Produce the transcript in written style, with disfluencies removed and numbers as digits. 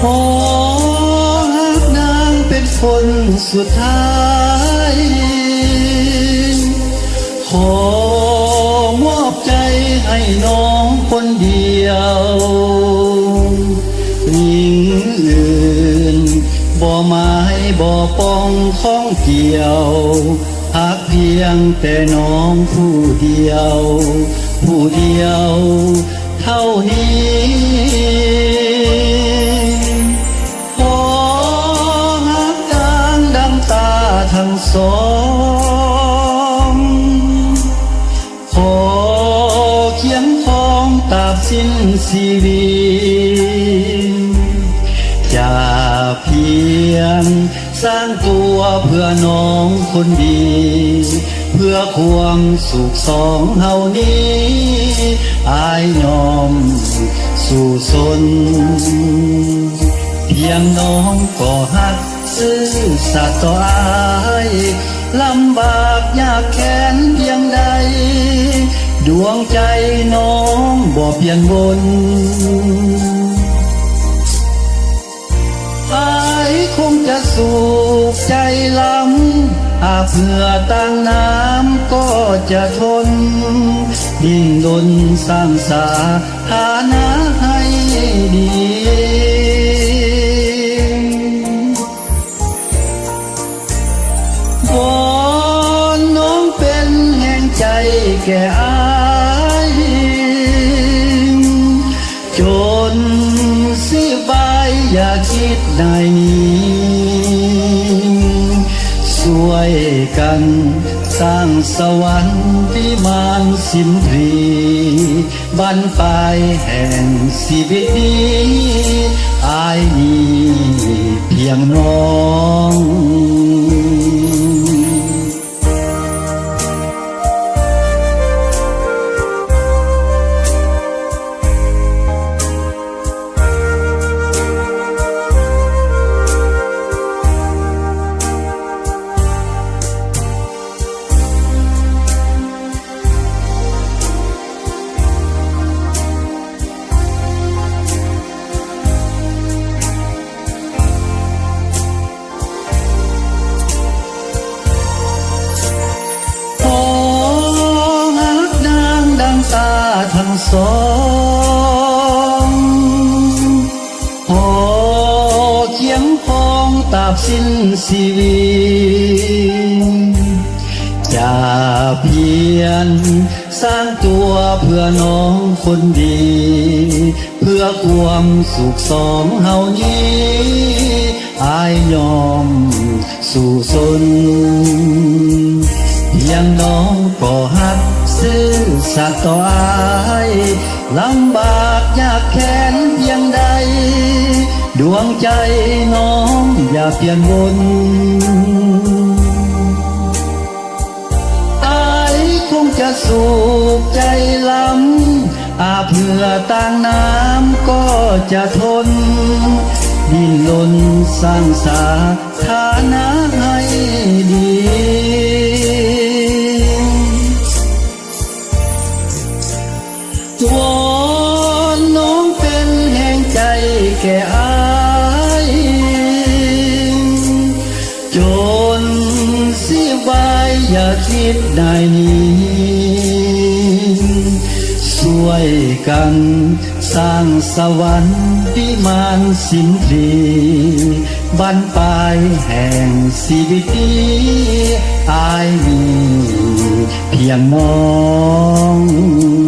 ขอหักนางเป็นคนสุดท้ายขอมอบใจให้น้องคนเดียวหญิงอื่นบ่หมายบ่ปองข้องเกี่ยวหักเพียงแต่น้องผู้เดียวผู้เดียวเท่านี้ขอหักดังตาทั้งสองขอเคียงคองตราบสิ้นชีวิตอย่าเพียงสร้างตัวเพื่อน้องคนดีเพื่อความสุขสองเฮานี้อายยอมสู่สนเพียงน้องก็หักซื่อสัตย์ต่ออายลำบากยากแค้นเพียงใดดวงใจน้องบ่เพียงบนอายคงจะสุขใจล้ำเพื่อตั้งน้ำก็จะทนดิ้นรนสร้างสาฐานะให้ดีวอนน้องเป็นแห่งใจแก่อายจนสิบายอย่าคิดได้นี้ช่วยกันสร้างสวรรค์วิมานสิมรีบั้นปลายแห่งชีวิตนี้อายนี้เพียงน้องทั้งสองขอเคียงคองตราบสิ้นชีวิตอย่าเพียรสร้างตัวเพื่อน้องคนดีเพื่อความสุขสองเฮานี้อายยอมสู่สนเพียงน้องก็หักซื่อสัตย์ต่ออายลำบากยากแค้นเพียงใดดวงใจน้องอย่าเปลี่ยนวนอายคงจะสุขใจล้ำเพื่อตั้งน้ำก็จะทนดิ้นรนสร้างสาฐานะให้ดีวอนน้องเป็นแห่งใจแก่อายจนสิบายอย่าคิดได้นี้ช่วยกันสร้างสวรรค์วิมานสินทรีบั้นปลายแห่งชีวิตนี้อายมีเพียงน้อง